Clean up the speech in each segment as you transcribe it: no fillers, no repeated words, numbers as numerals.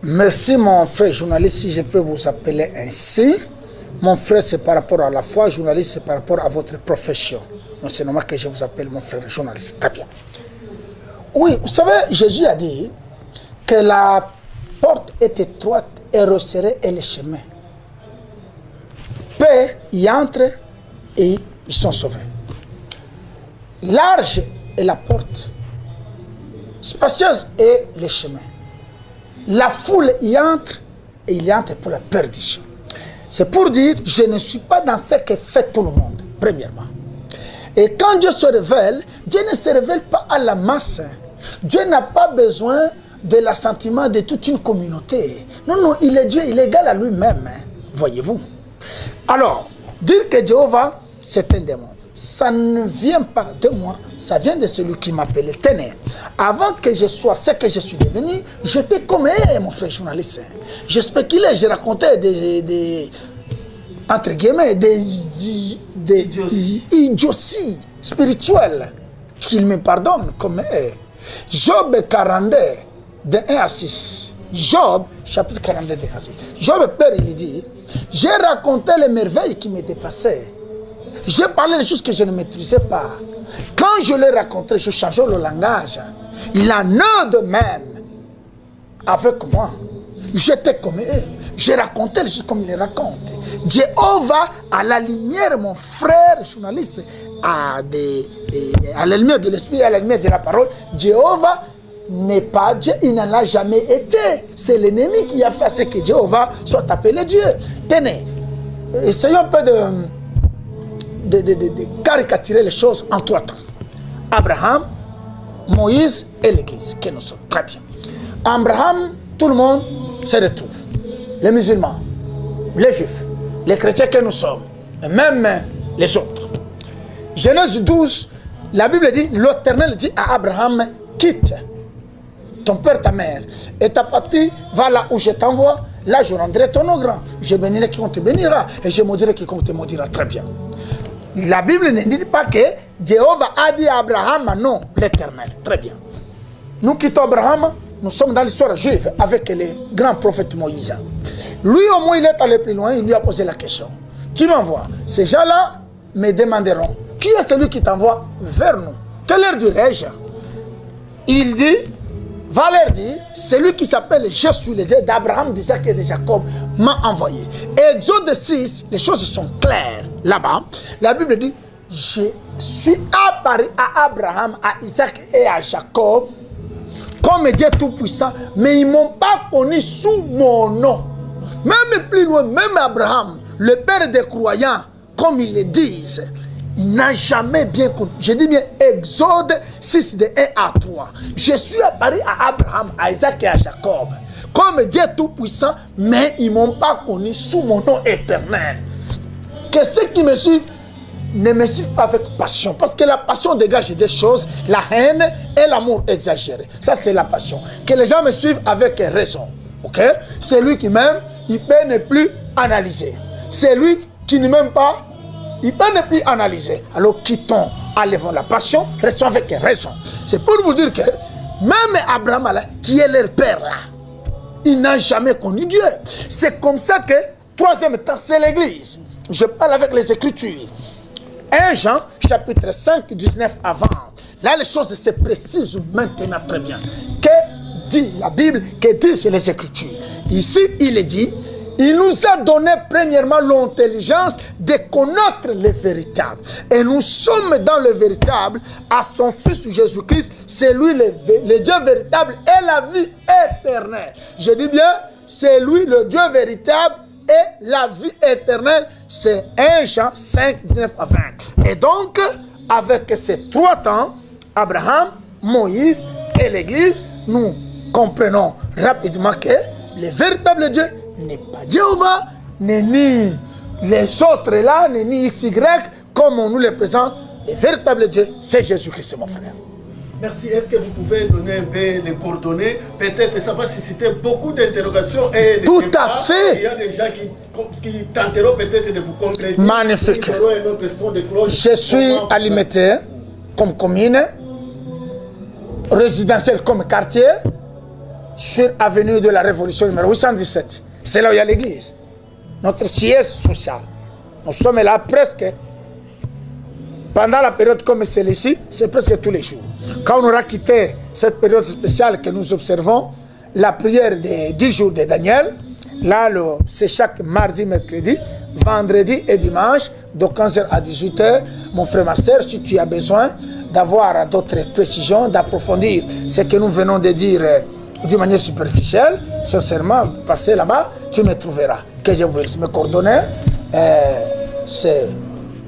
Merci mon frère journaliste, si je peux vous appeler ainsi. Mon frère, c'est par rapport à la foi, journaliste, c'est par rapport à votre profession. Donc c'est normal que je vous appelle mon frère journaliste. Très bien. Oui, vous savez, Jésus a dit que la porte est étroite et resserrée et le chemin. Peu y entrent et ils sont sauvés. Large est la porte, spacieuse est le chemin. La foule y entre et il y entre pour la perdition. C'est pour dire, je ne suis pas dans ce que fait tout le monde, premièrement. Et quand Dieu se révèle, Dieu ne se révèle pas à la masse. Dieu n'a pas besoin de l'assentiment de toute une communauté. Non, non, il est Dieu, il est égal à lui-même, hein, voyez-vous. Alors, dire que Jéhovah, c'est un démon, ça ne vient pas de moi, ça vient de celui qui m'appelait. Tenez, avant que je sois ce que je suis devenu, j'étais comme mon frère journaliste. Je spéculais, je racontais entre guillemets, des idioties spirituelles. Qu'il me pardonne comme eux. Job 42, de 1 à 6. Job, chapitre 42, de 1 à 6. Job, père, il dit, j'ai raconté les merveilles qui me dépassaient. J'ai parlé des choses que je ne maîtrisais pas. Quand je l'ai raconté, je changeais le langage. Il en est de même avec moi. J'étais comme eux. J'ai raconté les choses comme il les raconte. Jéhovah, à la lumière, mon frère journaliste, à la lumière de l'esprit, à la lumière de la parole, Jéhovah n'est pas Dieu, il n'en a jamais été. C'est l'ennemi qui a fait ce que Jéhovah soit appelé Dieu. Tenez, essayons un peu de caricaturer les choses en 3 temps. Abraham, Moïse et l'Église, que nous sommes. Très bien. Abraham, tout le monde se retrouve. Les musulmans, les juifs, les chrétiens que nous sommes, et même les autres. Genèse 12, la Bible dit, l'Éternel dit à Abraham, quitte ton père, ta mère, et ta patrie, va là où je t'envoie, là je rendrai ton nom grand. Je bénirai quiconque te bénira, et je maudirai quiconque te maudira. Très bien. La Bible ne dit pas que Jéhovah a dit à Abraham, non, l'Éternel. Très bien. Nous quittons Abraham, nous sommes dans l'histoire juive avec le grand prophète Moïse. Lui, au moins, il est allé plus loin, il lui a posé la question. Tu m'envoies. Ces gens-là me demanderont, qui est celui qui t'envoie vers nous? Quelle leur dirais-je? Il dit, va leur dire, celui qui s'appelle Je suis le Dieu d'Abraham, d'Isaac et de Jacob m'a envoyé. Exode 6, les choses sont claires. Là-bas, la Bible dit, je suis apparu à Abraham, à Isaac et à Jacob comme Dieu Tout-Puissant, mais ils ne m'ont pas connu sous mon nom. Même plus loin, même Abraham, le père des croyants, comme ils le disent, il n'a jamais bien connu. Je dis bien Exode 6 de 1 à 3. Je suis apparu à Abraham, à Isaac et à Jacob comme Dieu Tout-Puissant, mais ils ne m'ont pas connu sous mon nom éternel. Que ceux qui me suivent ne me suivent pas avec passion, parce que la passion dégage des choses, la haine et l'amour exagéré. Ça, c'est la passion. Que les gens me suivent avec raison. Ok? Celui qui m'aime, il peut ne plus analyser. Celui qui ne m'aime pas, il peut ne plus analyser. Alors quittons, enlevons la passion, restons avec raison. C'est pour vous dire que même Abraham, là, qui est leur père, là, il n'a jamais connu Dieu. C'est comme ça que, troisième temps, c'est l'Église. Je parle avec les Écritures. 1 Jean, chapitre 5, 19 avant. Là, les choses se précisent maintenant très bien. Que dit la Bible, que disent les Écritures? Ici, il est dit, il nous a donné premièrement l'intelligence de connaître le véritable. Et nous sommes dans le véritable à son Fils Jésus-Christ. C'est lui le Dieu véritable et la vie éternelle. Je dis bien, c'est lui le Dieu véritable et la vie éternelle. C'est 1 Jean 5, 19 à 20. Et donc, avec ces 3 temps, Abraham, Moïse et l'Église, nous comprenons rapidement que le véritable Dieu n'est pas Jéhovah, n'est ni les autres là, n'est ni XY, comme on nous le présente. Le véritable Dieu, c'est Jésus-Christ, mon frère. Merci. Est-ce que vous pouvez donner un peu les coordonnées? Peut-être ça va susciter beaucoup d'interrogations et de tout débats. À fait. Il y a des gens qui tenteront peut-être de vous concrétiser. Magnifique. Je suis à Limité comme commune, résidentiel comme quartier, sur avenue de la Révolution numéro 817. C'est là où il y a l'église. Notre siège social. Nous sommes là presque, pendant la période comme celle-ci, c'est presque tous les jours. Quand on aura quitté cette période spéciale que nous observons, la prière des 10 jours de Daniel, là, c'est chaque mardi, mercredi, vendredi et dimanche, de 15h à 18h. Mon frère, ma soeur, si tu as besoin d'avoir d'autres précisions, d'approfondir ce que nous venons de dire d'une manière superficielle, sincèrement, passer là-bas, tu me trouveras. Que je vous laisse mes coordonnées. C'est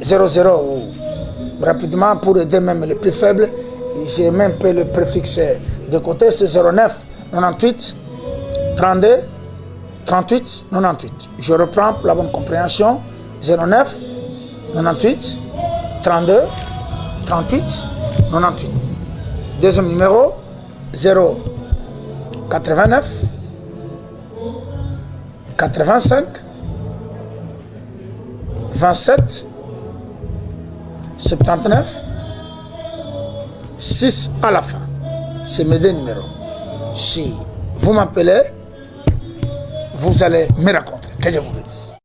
00 ou rapidement pour aider même les plus faibles. J'ai même peu le préfixe de côté, c'est 09 98 32 38 98. Je reprends pour la bonne compréhension. 09 98 32 38 98. Deuxième numéro 0 89 85 27 79 6 à la fin. C'est mes deux numéros. Si vous m'appelez, vous allez me raconter. Que je vous bénisse.